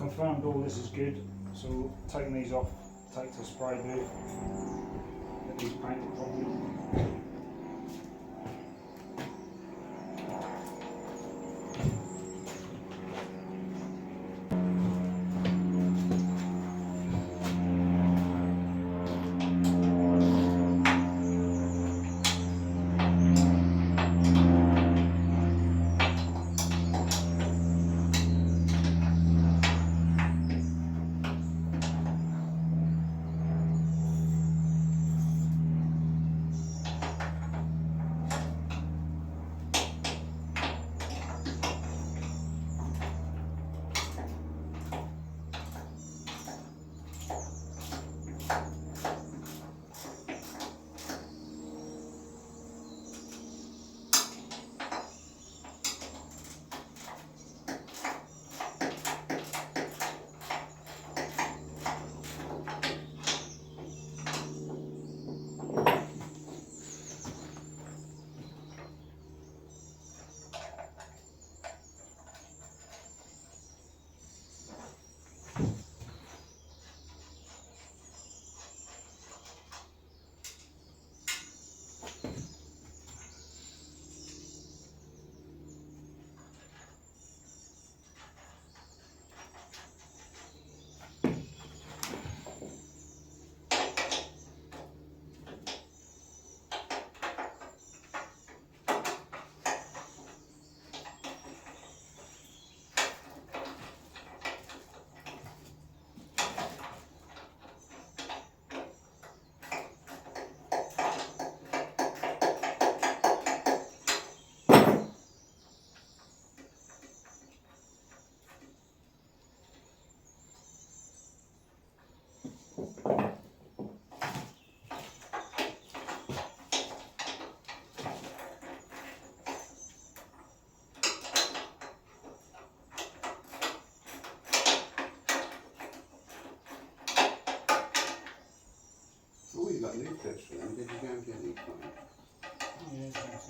confirmed all this is good, so taking these off, take to spray booth, get these painted properly. Oh, you got new clips for them. Did you go and get these for them? Oh, yeah, that's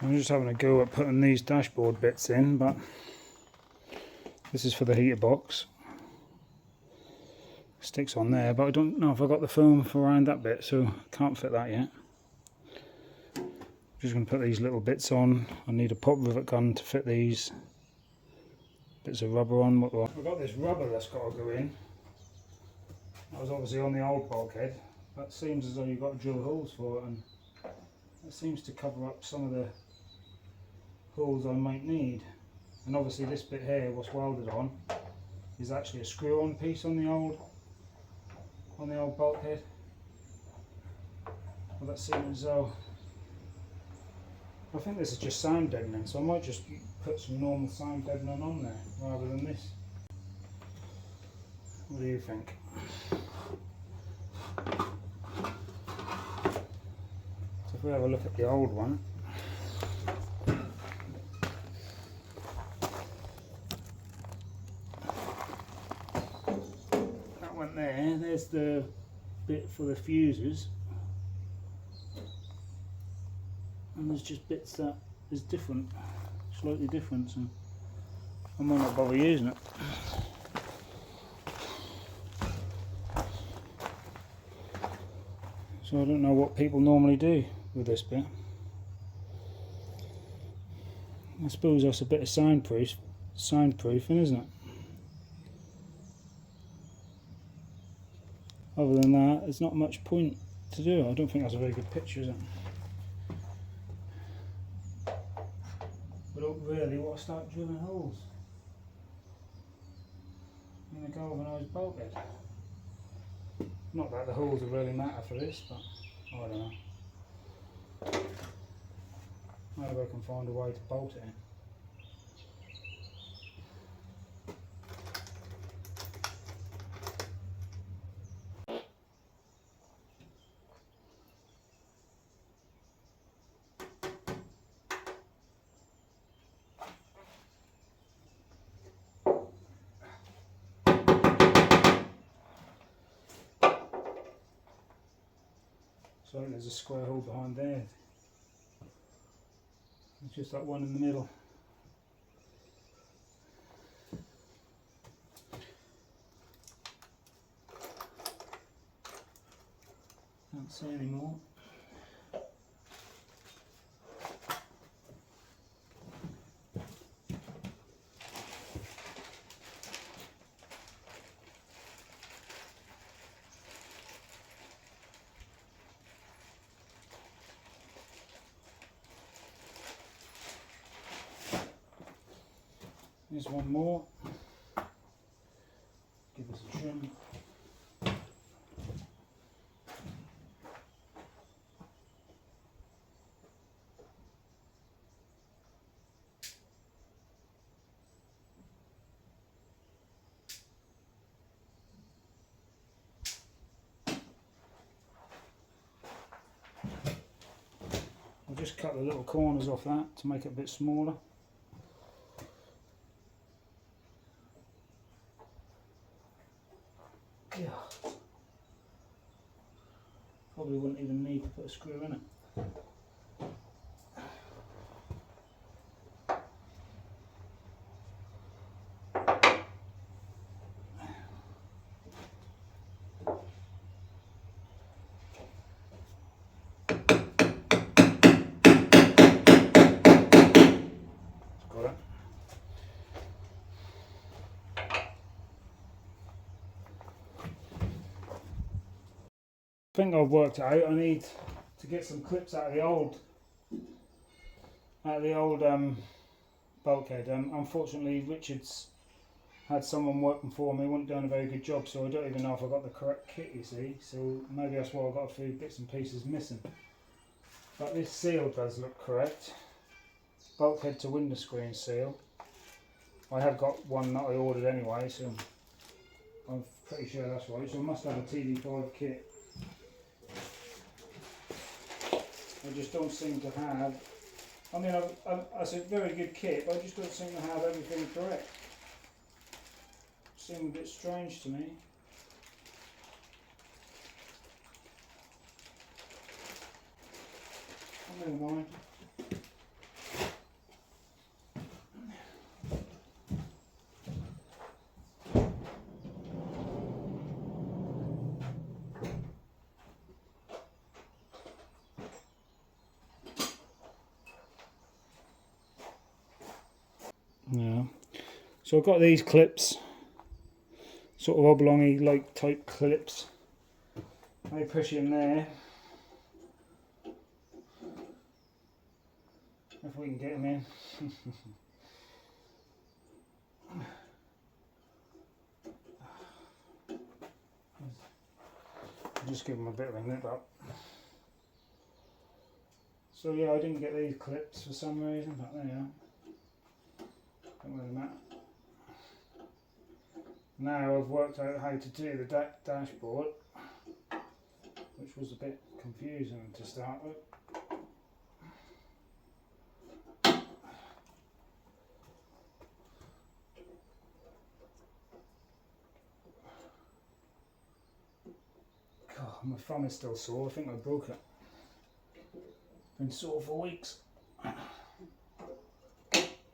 I'm just having a go at putting these dashboard bits in, but this is for the heater box. Sticks on there, but I don't know if I got the foam for around that bit, so can't fit that yet. Just going to put these little bits on. I need a pop rivet gun to fit these bits of rubber on. I've got this rubber that's got to go in. That was obviously on the old bulkhead. That seems as though you've got to drill holes for it, and that seems to cover up some of the holes I might need. And obviously this bit here, what's welded on, is actually a screw-on piece on the old bulkhead. Well, that seems as though, I think this is just sound deadening, so I might just put some normal sound deadening on there rather than this. What do you think? So if we have a look at the old one, that went there. There's the bit for the fuses, and there's just bits that is different, slightly different, so I might not bother using it. So I don't know what people normally do with this bit. I suppose that's a bit of soundproofing, isn't it? Other than that, there's not much point to do. I don't think that's a very good picture, is it? I don't really want to start drilling holes. in a galvanised bulkhead. Not that the holes will really matter for this, but I don't know. Maybe I can find a way to bolt it in. So there's a square hole behind there. It's just that one in the middle. Can't see any more. Here's one more. Give this a trim. I'll just cut the little corners off that to make it a bit smaller. Yeah. Probably wouldn't even need to put a screw in it. I think I've worked it out. I need to get some clips out of the old bulkhead. Unfortunately, Richard's had someone working for me, wasn't doing a very good job, so I don't even know if I got the correct kit, you see. So maybe that's why I got a few bits and pieces missing. But this seal does look correct. Bulkhead to window screen seal. I have got one that I ordered anyway, so I'm pretty sure that's right. So I must have a TD5 kit. I just don't seem to have, I mean, it's a very good kit, but I just don't seem to have everything correct. Seems a bit strange to me. Oh, never mind. Yeah. So I've got these clips, sort of oblongy like type clips. They push in there. If we can get them in. I'll just give them a bit of a nip up. So yeah, I didn't get these clips for some reason, but there you are. Don't really matter. Now I've worked out how to do the dashboard, which was a bit confusing to start with. God, my thumb is still sore. I think I broke it. Been sore for weeks.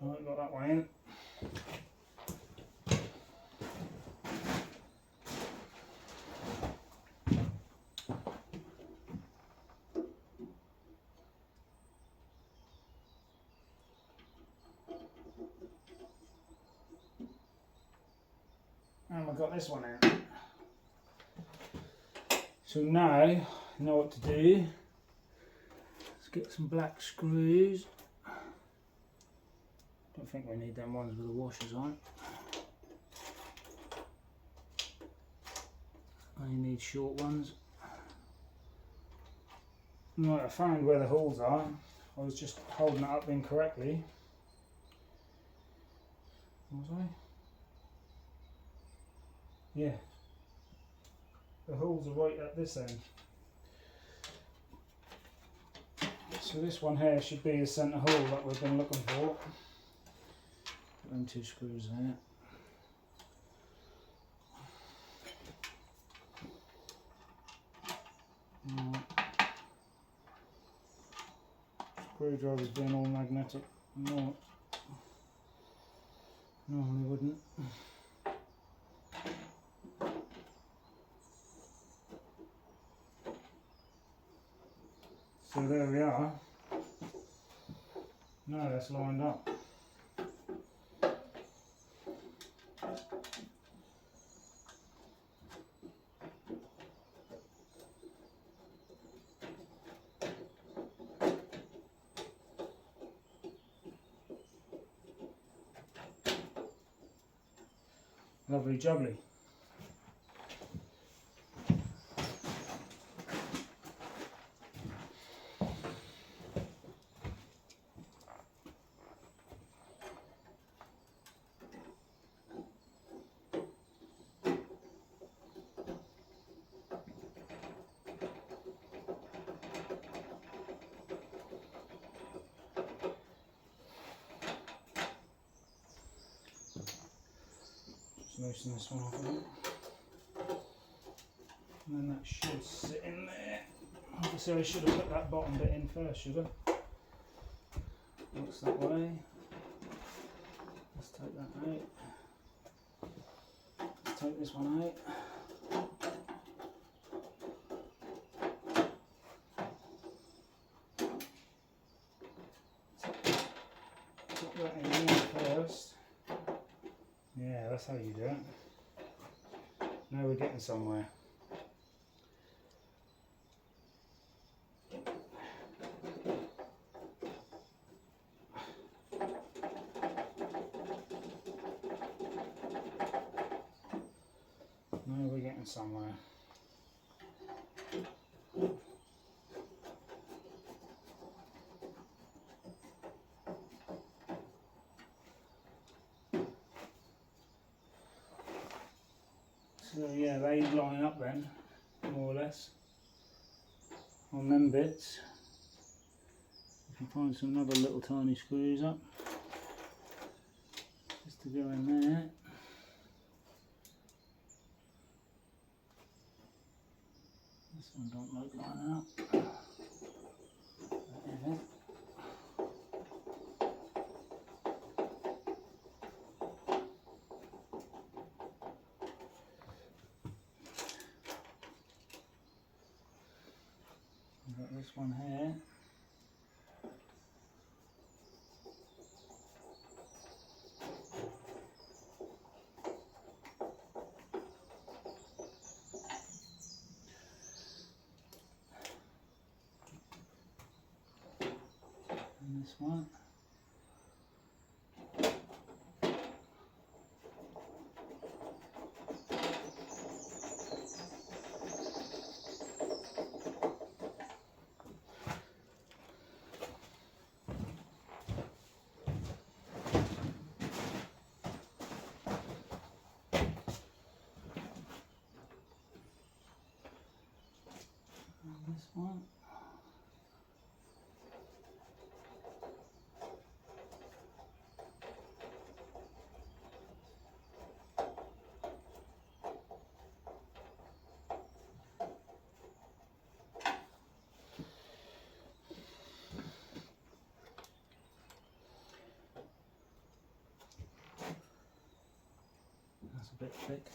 Right, got that one in. And I got this one in. So now you know what to do. Let's get some black screws. Don't think we need them ones with the washers on. They need short ones. Right, I found where the holes are. I was just holding it up incorrectly. Was I? Yeah. The holes are right at this end. So this one here should be the centre hole that we've been looking for. Put them 2 screws there. Screwdriver's being all magnetic. No, normally wouldn't. So there we are. Now that's lined up. Lovely jubbly. Loosen this one off a bit. And then that should sit in there. Obviously I should have put that bottom bit in first, should I? Looks that way. Let's take that out. Let's take this one out. Put that in there first. Yeah, that's how you do it. Now we're getting somewhere. Now we're getting somewhere. So yeah, they line up then, more or less, on them bits. You can find some other little tiny screws up, just to go in there. This one don't look lining up. That is it. I've got this one here. And this one. This one. That's a bit thick.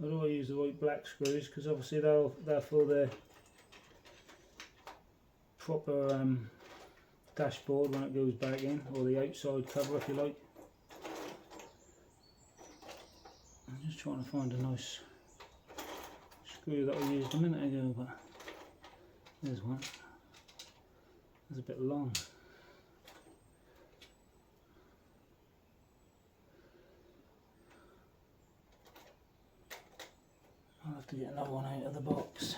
I do use the right black screws because obviously they'll fill their proper dashboard when it goes back in, or the outside cover if you like. I'm just trying to find a nice screw that I used a minute ago, but there's one. It's a bit long. I'll have to get another one out of the box.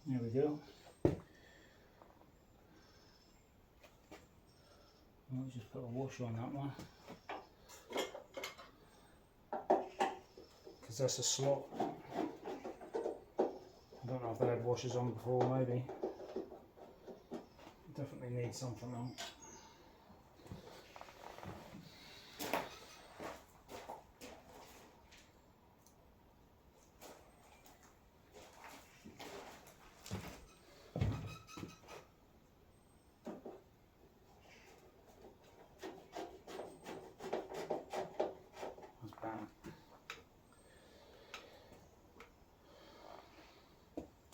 There we go. I'll just put a washer on that one, because that's a slot. I don't know if they had washers on before, maybe. Definitely need something on.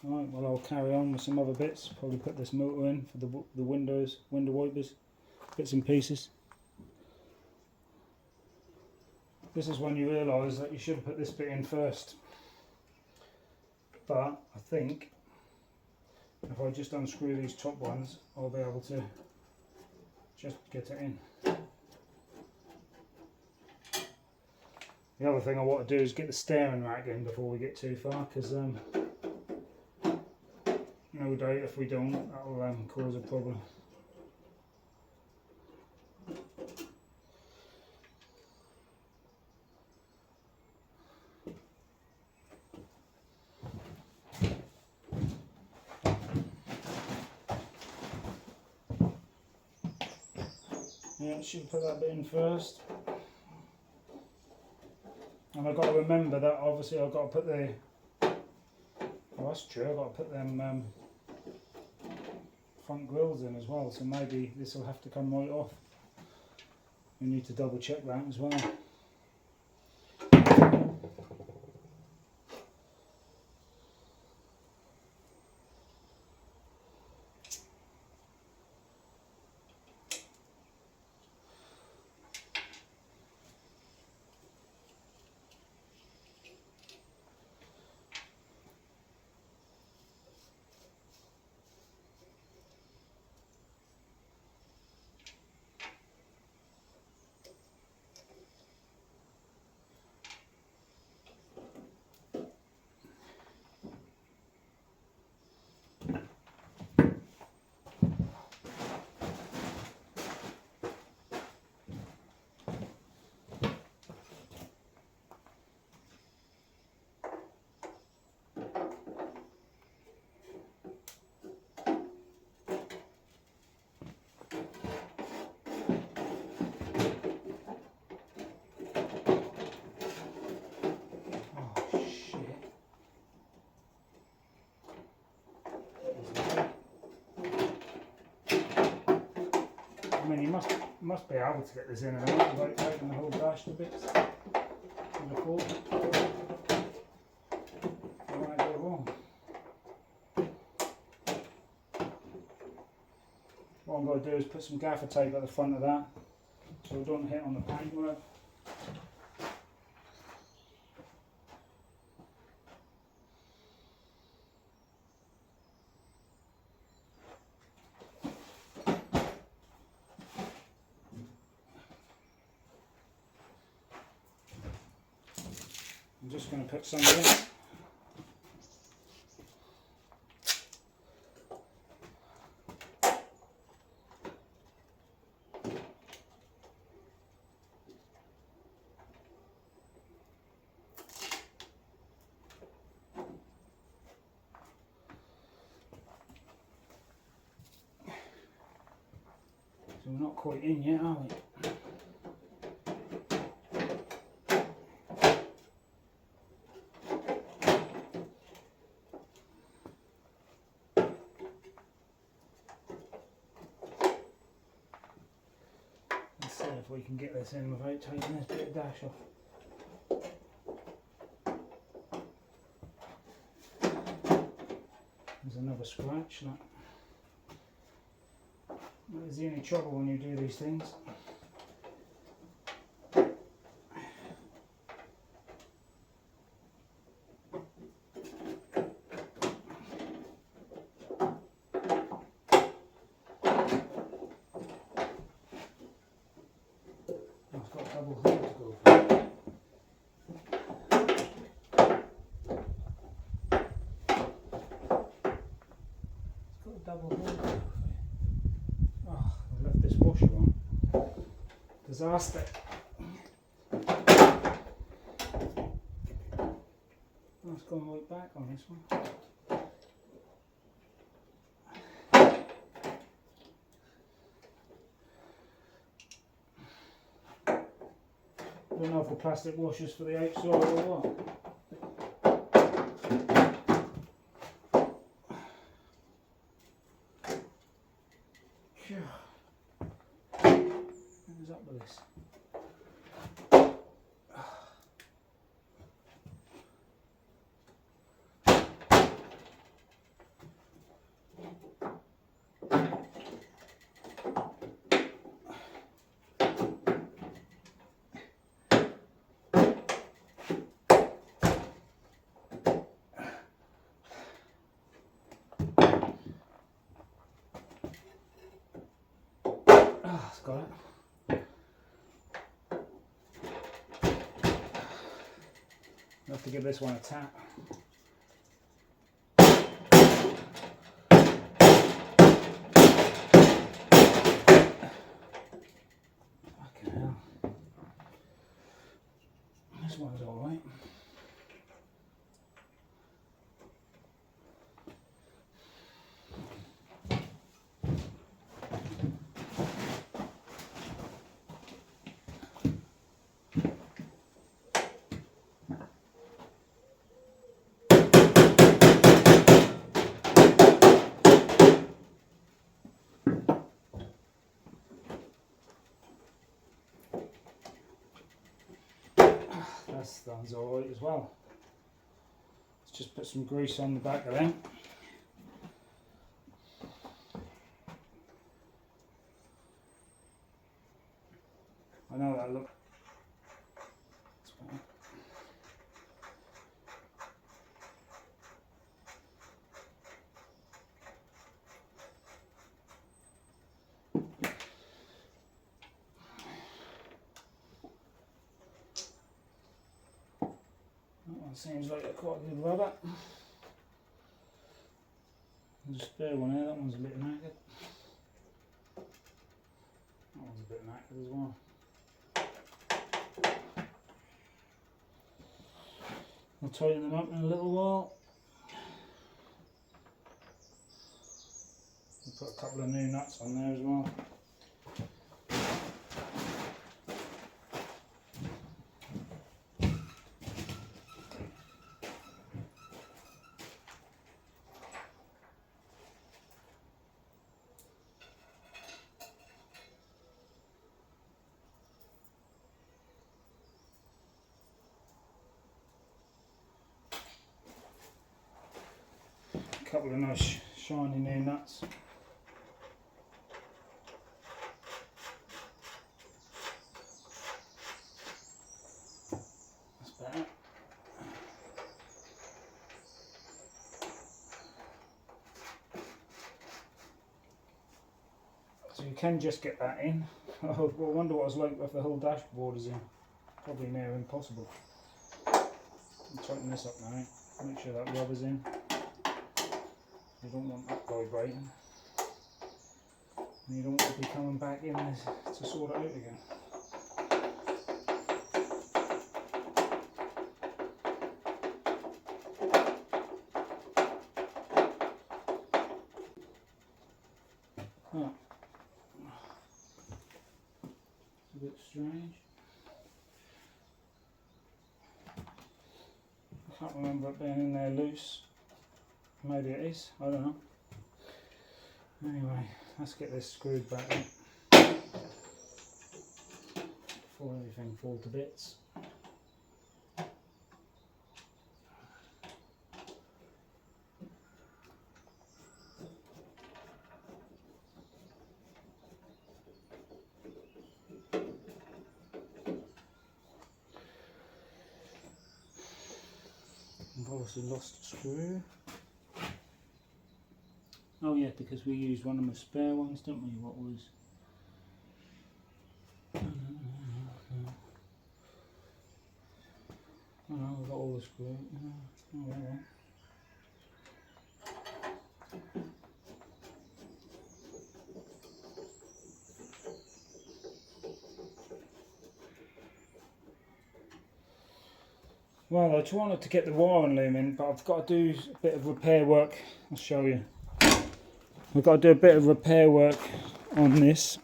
Alright, well I'll carry on with some other bits, probably put this motor in for the window wipers, bits and pieces. This is when you realise that you should have put this bit in first, but I think if I just unscrew these top ones I'll be able to just get it in. The other thing I want to do is get the steering rack in before we get too far, because no doubt if we don't, that will cause a problem. Yeah, should put that bit in first. And I've got to remember that obviously I've got to put the, well that's true, I've got to put them front grills in as well, so maybe this will have to come right off. We need to double check that as well. I mean, you must be able to get this in and out without taking the whole dash to bits. With a fork. It might go wrong. What I'm going to do is put some gaffer tape at the front of that, so it don't hit on the paintwork. I'm just going to put some in. So we're not quite in yet, are we? Let's see if we can get this in without taking this bit of dash off. There's another scratch. Look. That is the only trouble when you do these things. I've got a double hole to go for. It's got a double hole to go for. Oh, I've left this washer on. Disaster. That's gone right back on this one. I don't know if the plastic washers for the outside or what. What's up with this? Ah, it's got it. I'll have to give this one a tap. Fucking hell. This one's alright. That's one's alright as well. Let's just put some grease on the back of them. I know that look. That one seems like a quite good rubber. There's a spare one here, that one's a bit knackered. That one's a bit knackered as well. I'll tighten them up in a little while. I'll put a couple of new nuts on there as well. A couple of nice shiny new nuts. That's better. So you can just get that in. I wonder what it's like if the whole dashboard is in. Probably near impossible. Tighten this up now, make sure that rubber's in. You don't want that vibrating. And you don't want to be coming back in to sort it out again. Oh. It's a bit strange. I can't remember it being in there loose. Maybe it is, I don't know. Anyway, let's get this screwed back in before everything falls to bits. I've obviously lost a screw. Oh yeah, because we used one of my spare ones, didn't we? What was... Oh no, we've got all the screws. Oh well. Well, I just wanted to get the wiring loom in, but I've got to do a bit of repair work. I'll show you. I've got to do a bit of repair work on this.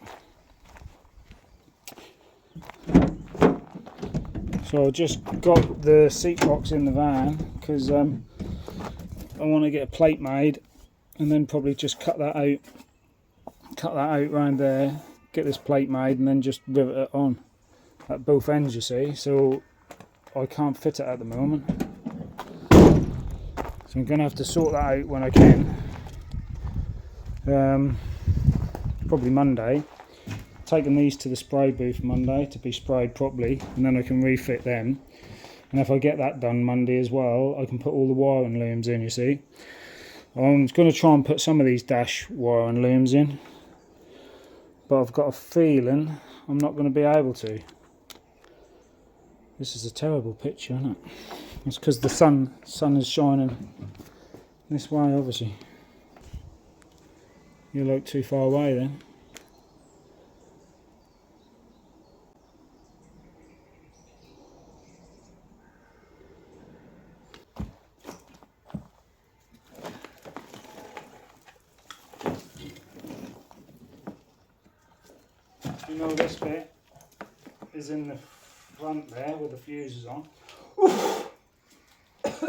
So I just got the seat box in the van because I want to get a plate made and then probably just cut that out round there, get this plate made and then just rivet it on at both ends, you see. So I can't fit it at the moment. So I'm going to have to sort that out when I can. Probably Monday. Taking these to the spray booth Monday to be sprayed properly, and then I can refit them. And if I get that done Monday as well, I can put all the wiring looms in, you see. I'm going to try and put some of these dash wiring looms in, but I've got a feeling I'm not going to be able to. This is a terrible picture, isn't it? It's because the sun is shining this way, obviously. You look too far away then. You know this bit is in the front there with the fuses on. There's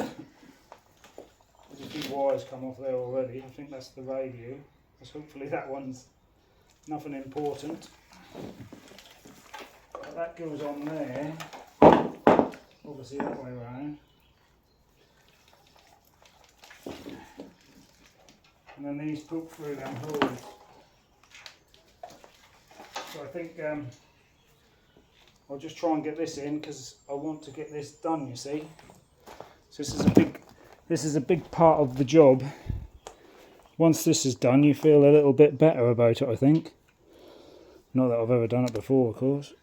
a few wires come off there already. I think that's the radio. So hopefully that one's nothing important. But that goes on there. Obviously that way around. And then these poke through them holes. So I think I'll just try and get this in because I want to get this done, you see. So this is a big part of the job. Once this is done, you feel a little bit better about it, I think. Not that I've ever done it before, of course.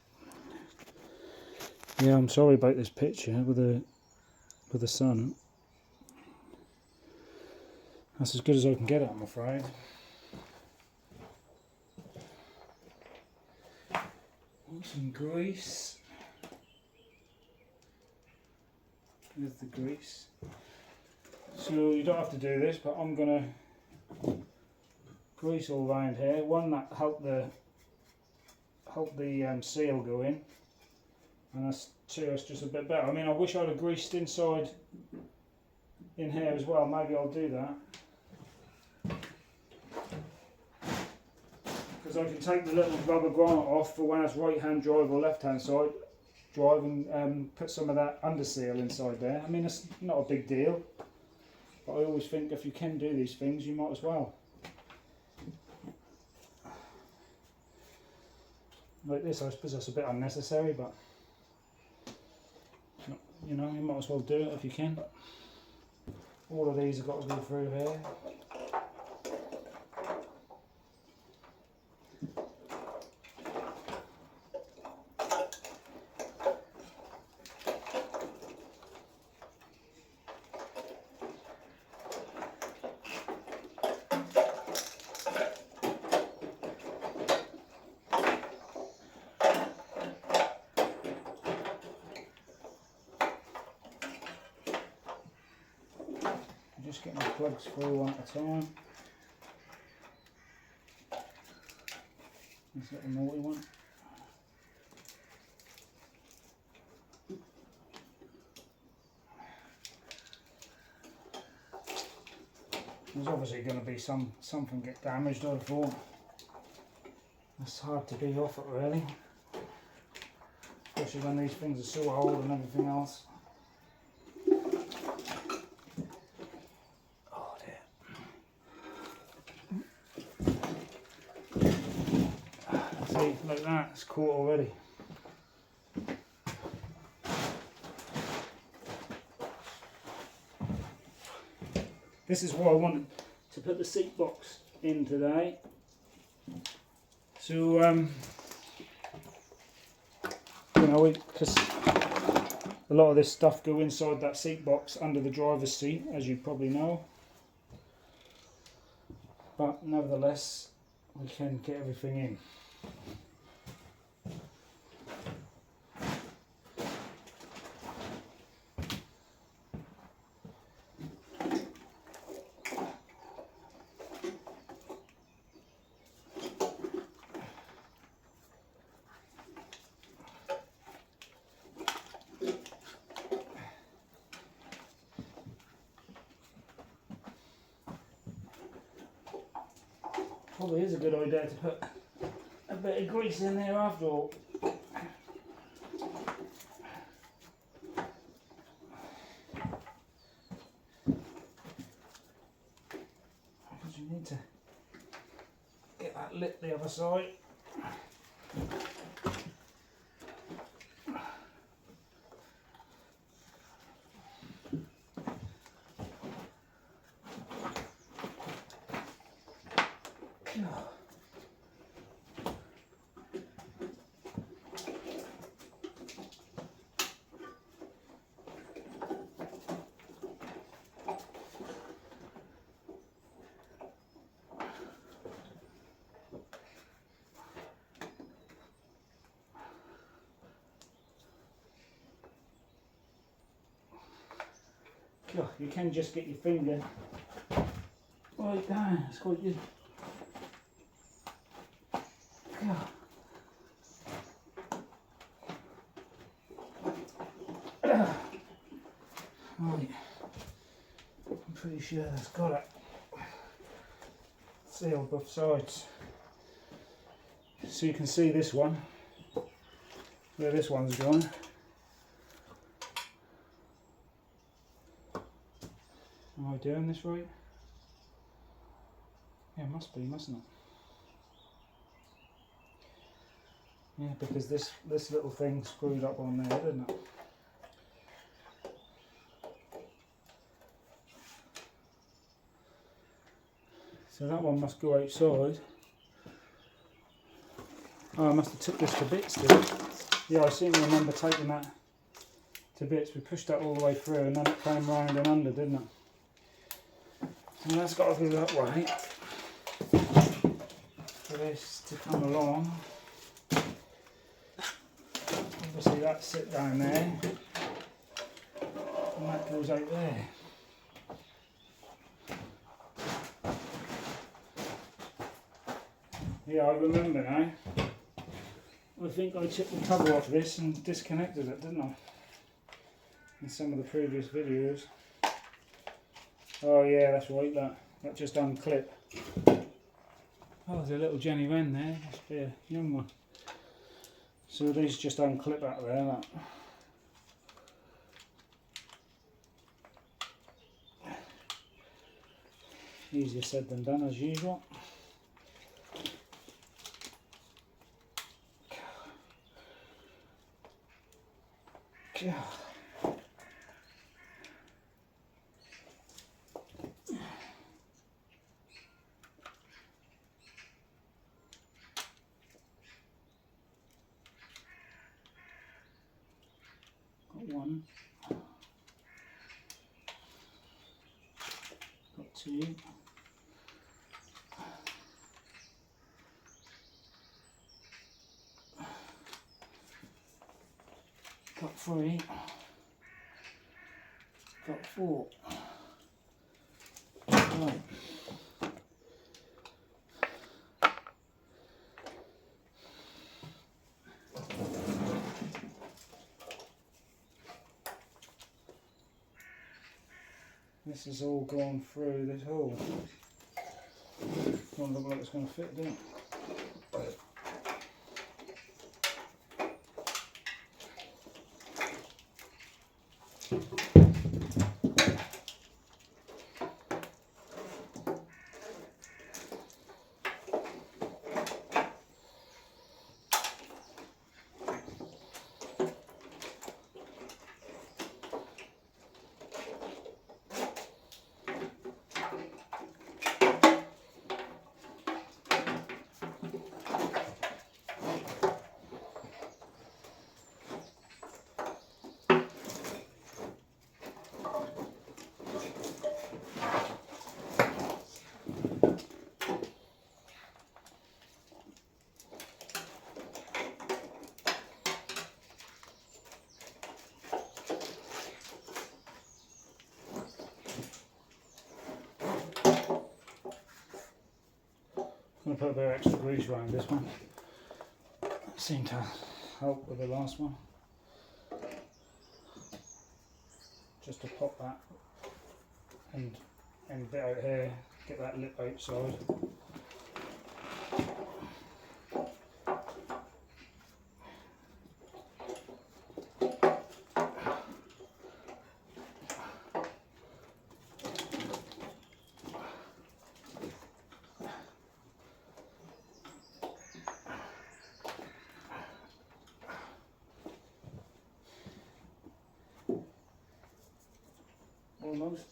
Yeah, I'm sorry about this picture with the sun. That's as good as I can get it, I'm afraid. Want some grease. There's the grease. So you don't have to do this, but I'm gonna grease all around here. One that help the seal go in, and that's two. It's just a bit better. I mean, I wish I'd have greased inside in here as well. Maybe I'll do that. Because I can take the little rubber grommet off for when it's right hand drive or left hand side drive and put some of that under seal inside there. I mean, it's not a big deal, but I always think if you can do these things, you might as well. Like this, I suppose that's a bit unnecessary, but you know, you might as well do it if you can. All of these have got to go through here. Just getting the plugs through one at a time. This little naughty one. There's obviously going to be something get damaged, I thought. That's hard to be off it really. Especially when these things are so old and everything else. Oh dear. See, like that, it's caught already. This is why I wanted to put the seat box in today. So, you know, because a lot of this stuff go inside that seat box under the driver's seat, as you probably know. But nevertheless, we can get everything in. Probably is a good idea to put a bit of grease in there after all. Because you need to get that lit the other side. You can just get your finger right down, it's quite good. Right, I'm pretty sure that's got it. Sealed both sides. So you can see this one, where this one's gone. Am I doing this right? Yeah, it must be, mustn't it? Yeah, because this little thing screwed up on there, didn't it? So that one must go outside. Oh, I must have took this to bits, did it? Yeah, I seem to remember taking that to bits. We pushed that all the way through and then it came round and under, didn't it? And that's got to be that way for this to come along. Obviously that sit down there and that goes out there. Yeah, I remember now. I think I took the cover off this and disconnected it, didn't I? In some of the previous videos. Oh yeah, that's right, that just unclipped. Oh, there's a little Jenny Wren there, must be a young one. So these just unclip out of there, that. Easier said than done as usual. God. Got one. Got two. Got three. Got four. Right. This has all gone through this hole. Doesn't look like it's going to fit, does it? I'm going to put a bit of extra grease around this one. Seemed to help with the last one. Just to pop that and bit out here, get that lip outside. Almost.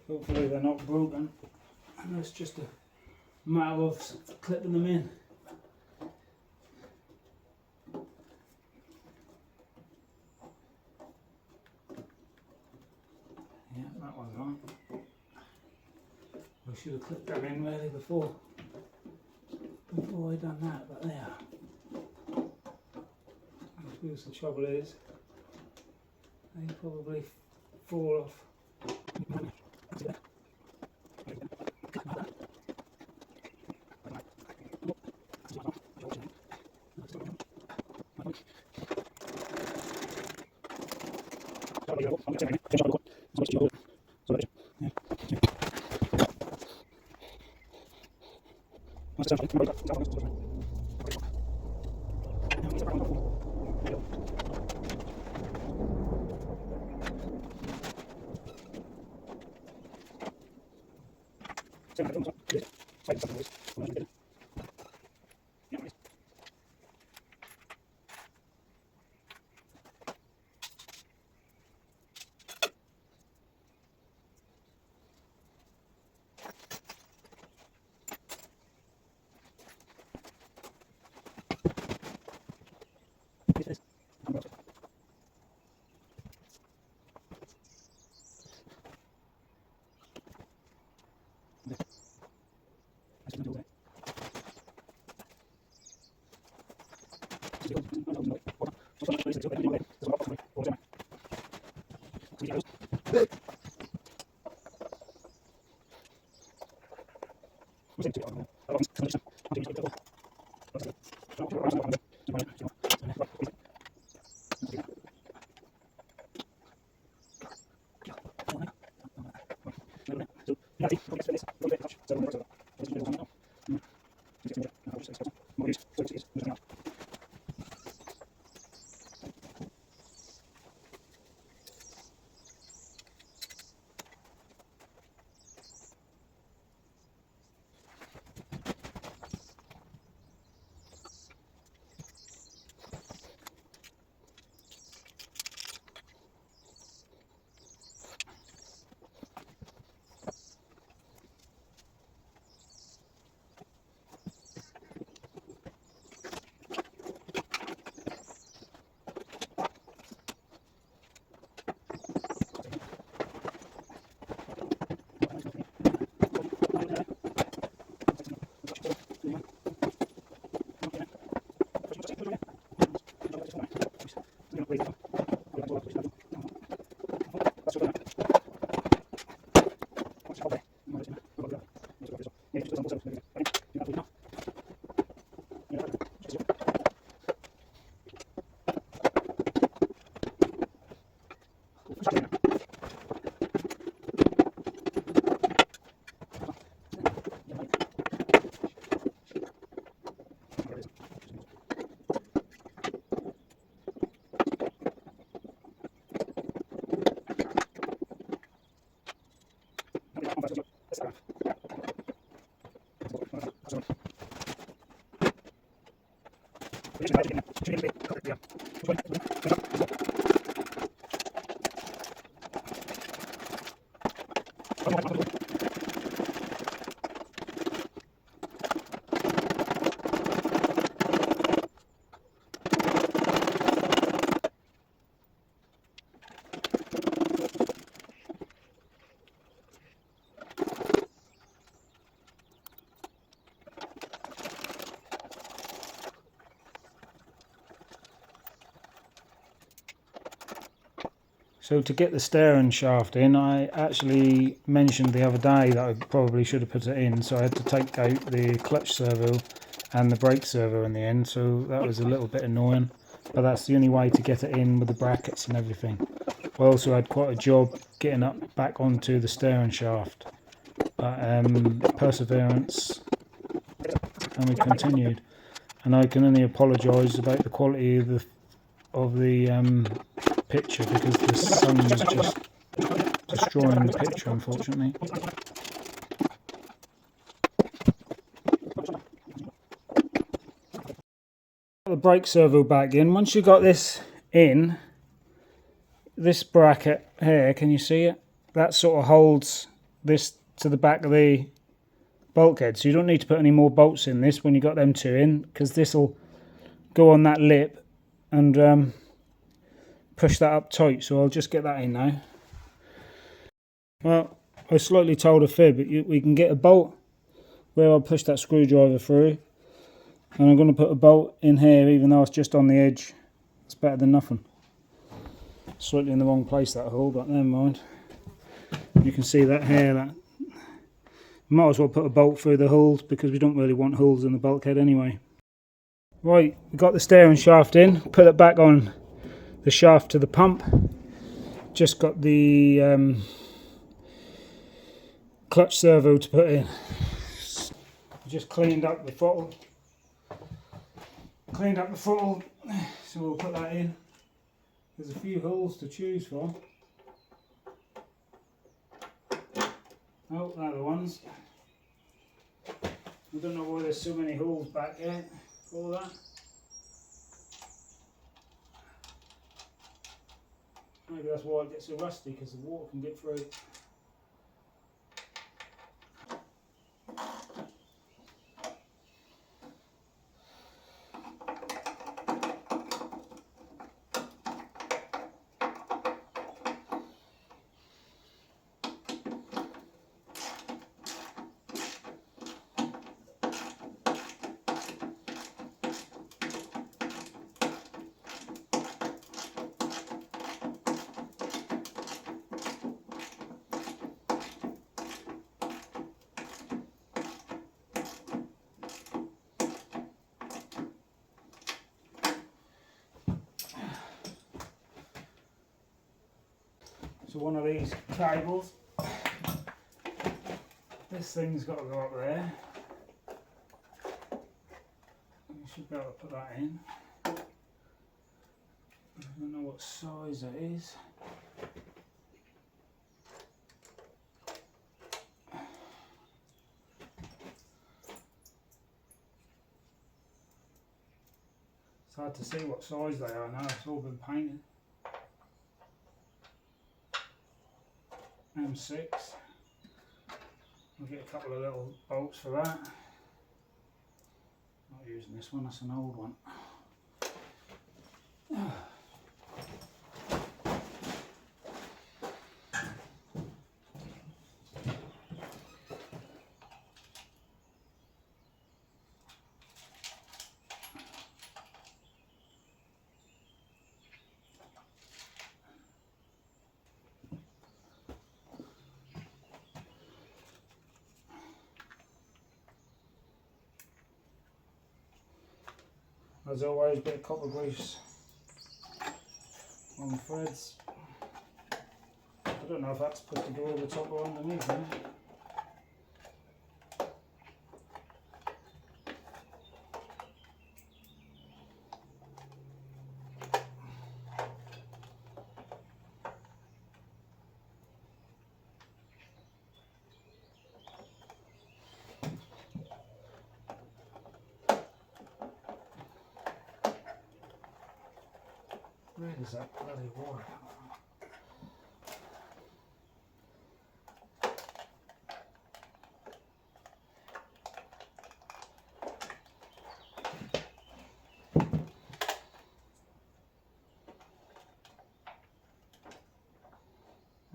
Hopefully they're not broken, and it's just a matter of clipping them in. Yeah, that one's on. I should have clipped them in really before I done that, but there. I suppose the trouble is they probably fall off. So to get the steering shaft in, I actually mentioned the other day that I probably should have put it in, so I had to take out the clutch servo and the brake servo in the end, so that was a little bit annoying, but that's the only way to get it in with the brackets and everything. I also had quite a job getting up back onto the steering shaft, but perseverance, and we continued. And I can only apologise about the quality of the picture, because the sun was just destroying the picture, unfortunately. The brake servo back in. Once you got this in, this bracket here, can you see it? That sort of holds this to the back of the bulkhead, so you don't need to put any more bolts in this when you got them two in, because this will go on that lip and push that up tight. So I'll just get that in now. Well, I slightly told a fib, but we can get a bolt where I'll push that screwdriver through, and I'm going to put a bolt in here even though it's just on the edge. It's better than nothing. Slightly in the wrong place, that hole, but never mind. You can see that here, that might as well put a bolt through the holes, because we don't really want holes in the bulkhead anyway. Right, we've got the steering shaft in, put it back on the shaft to the pump. Just got the clutch servo to put in. Just cleaned up the throttle. So we'll put that in. There's a few holes to choose from. Oh, they're the ones. I don't know why there's so many holes back here for that. Maybe that's why it gets so rusty, because the water can get through. to one of these cables. This thing's got to go up there. You should be able to put that in. I don't know what size it is. It's hard to see what size they are now, it's all been painted. M6. I'll get a couple of little bolts for that. Not using this one, that's an old one. As always, a bit of copper grease on the threads. I don't know if that's supposed to go over the top or underneath there. Where is that bloody wire?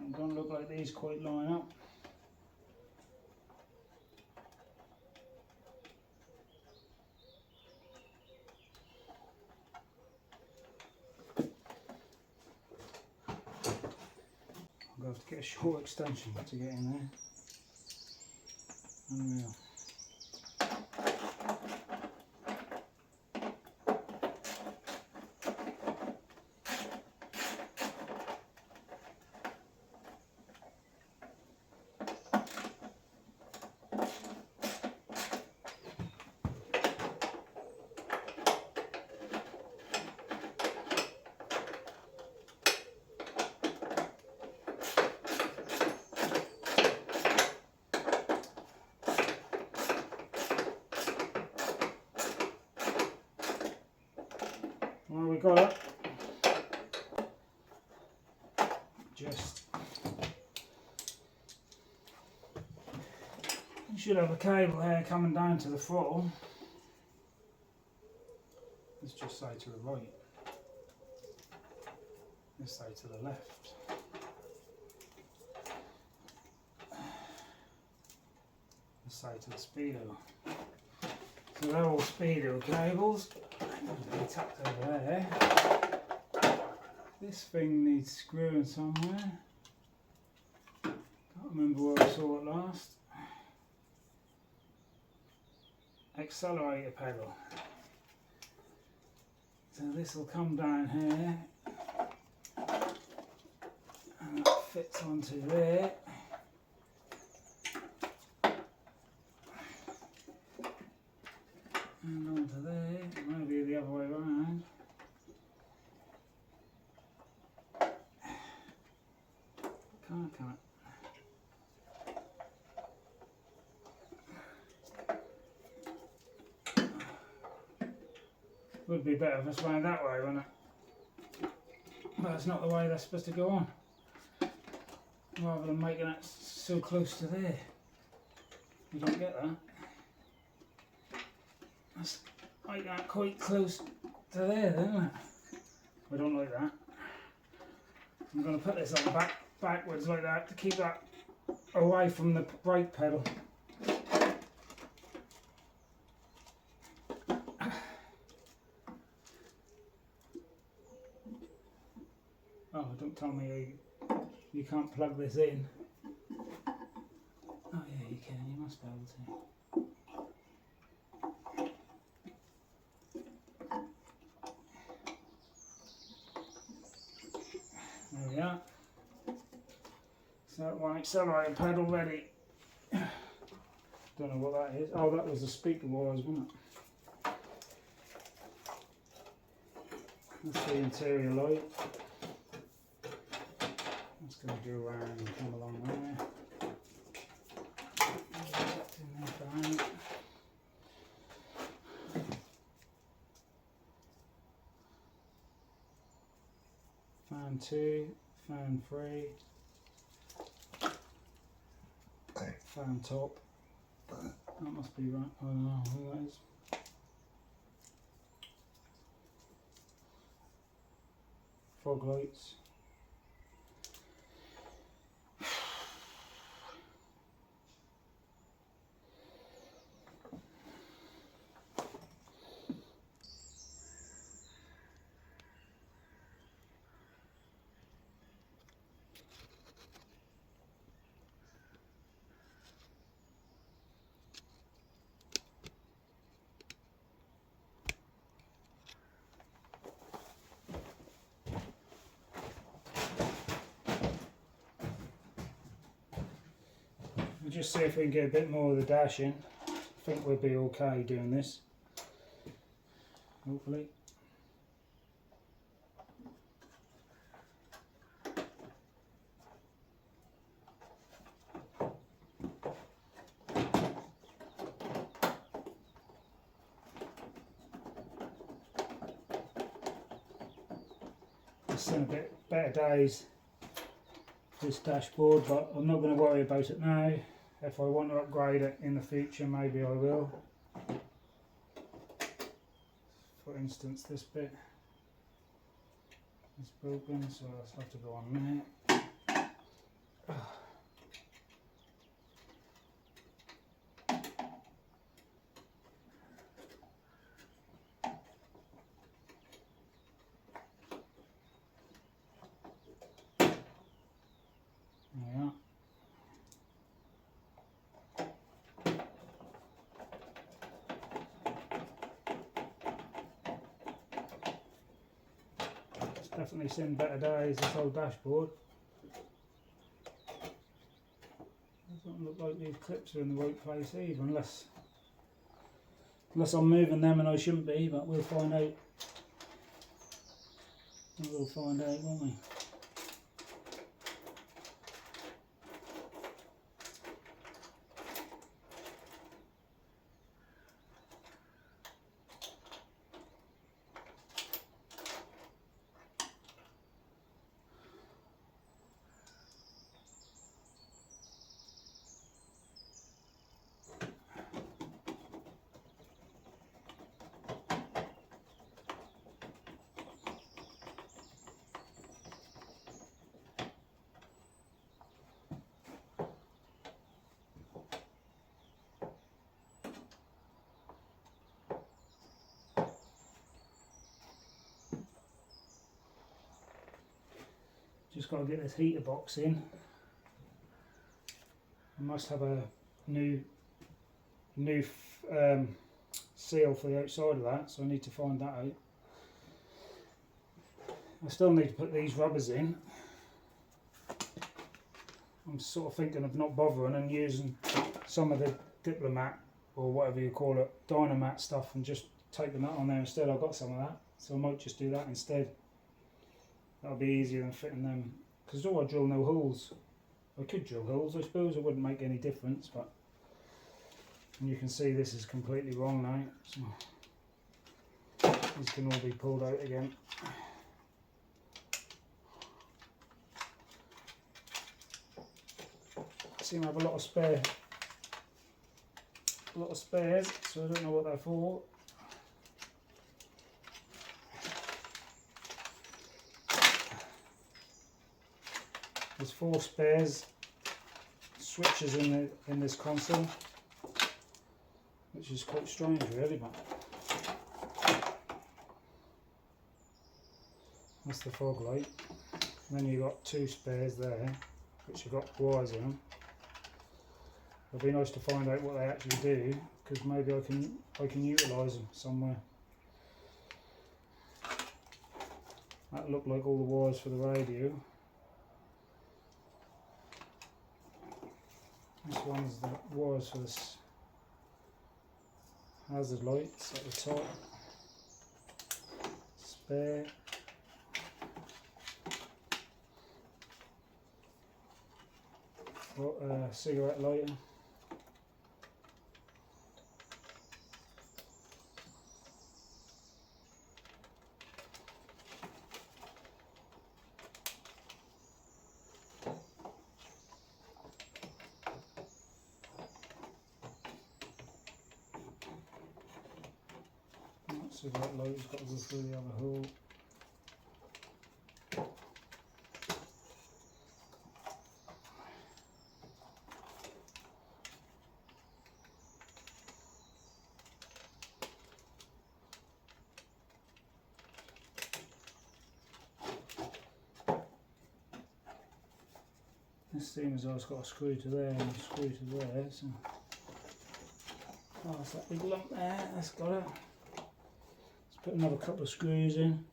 It don't look like these quite line up. I'll have to get a short extension to get in there. Unreal. Well, we got it. Just you should have a cable here coming down to the throttle. Let's just say to the right. Let's say to the left. Let's say to the speedo. So they're all speedo cables. They're tucked over there. This thing needs screwing somewhere. Can't remember where I saw it last. Accelerator pedal. So this will come down here and that fits onto there. And onto there, maybe the other way around. Can't. Would be better if it's round that way, wouldn't it? But it's not the way that's supposed to go on. Rather than making it so close to there. You don't get that. Let's make that quite close to there then, isn't it? We don't like that. I'm going to put this on backwards like that to keep that away from the brake pedal. Oh, don't tell me you can't plug this in. Oh yeah, you can, you must be able to. There we are. that one accelerator pad already. Don't know what that is. Oh, that was the speaker wires, wasn't it? That's the interior light. That's going to go around and come along there. That's in there for that. Fan 2, fan 3, fan top. That must be right. I don't know who that is. Fog lights. We'll just see if we can get a bit more of the dash in. I think we'll be okay doing this. Hopefully. I've seen a bit better days this dashboard, but I'm not going to worry about it now. If I want to upgrade it in the future, maybe I will. For instance, this bit is broken, so I'll have to go on there. Yeah. It's definitely seen better days, this whole dashboard. Doesn't look like these clips are in the right place either, unless I'm moving them and I shouldn't be, but we'll find out. We'll find out, won't we? Just got to get this heater box in. I must have a new seal for the outside of that, so I need to find that out. I still need to put these rubbers in. I'm sort of thinking of not bothering and using some of the Diplomat or whatever you call it, Dynamat stuff, and just take them out on there instead. I've got some of that, so I might just do that instead. That'll be easier than fitting them, because I drill no holes. I could drill holes, I suppose, it wouldn't make any difference, but and you can see this is completely wrong now, so these can all be pulled out again. I seem to have a lot of spares, so I don't know what they're for. There's 4 spares switches in this console, which is quite strange really, but that's the fog light. And then you've got 2 spares there, which have got wires in them. It'll be nice to find out what they actually do, because maybe I can utilise them somewhere. That looked like all the wires for the radio. This one's the wires for this hazard lights at the top. Spare. Got a cigarette lighter. Cigarette lighter's got to go through the other hole. This thing has also got a screw to there and a screw to there, so oh, that's that big lump there, that's got it. Let's put another couple of screws in.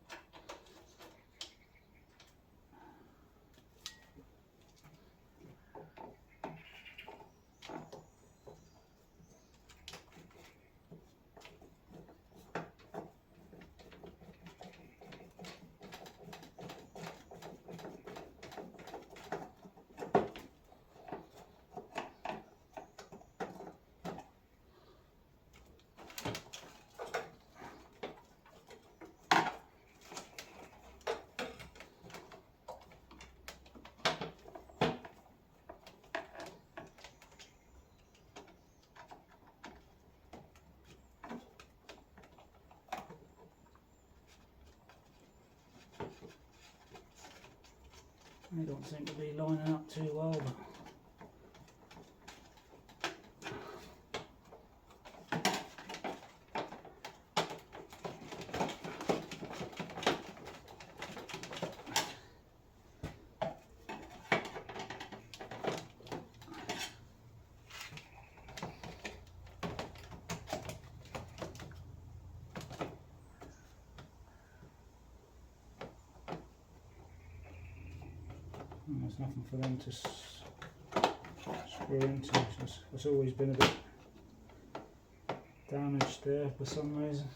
They don't seem to be lining up too well, but there's nothing for them to screw into. It's always been a bit damaged there for some reason.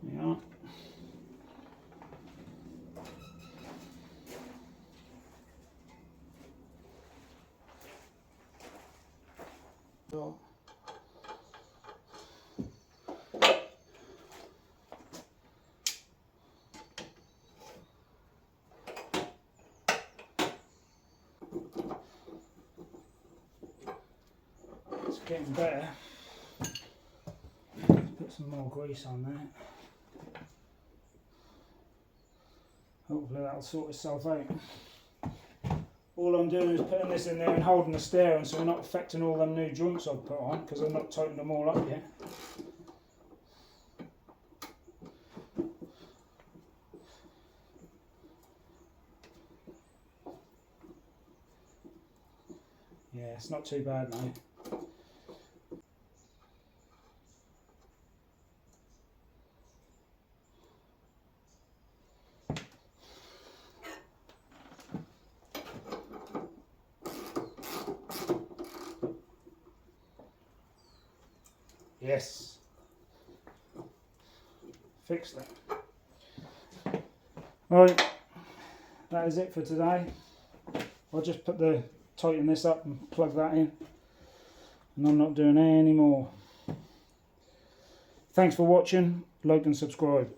Yeah. So it's getting better. Put some more grease on there. Hopefully that'll sort itself out. All I'm doing is putting this in there and holding the steering so we're not affecting all them new joints I've put on because I've not tightened them all up yet. Yeah, it's not too bad now. Yes. Fix that. Right, that is it for today. I'll just tighten this up and plug that in, and I'm not doing any more. Thanks for watching, like and subscribe.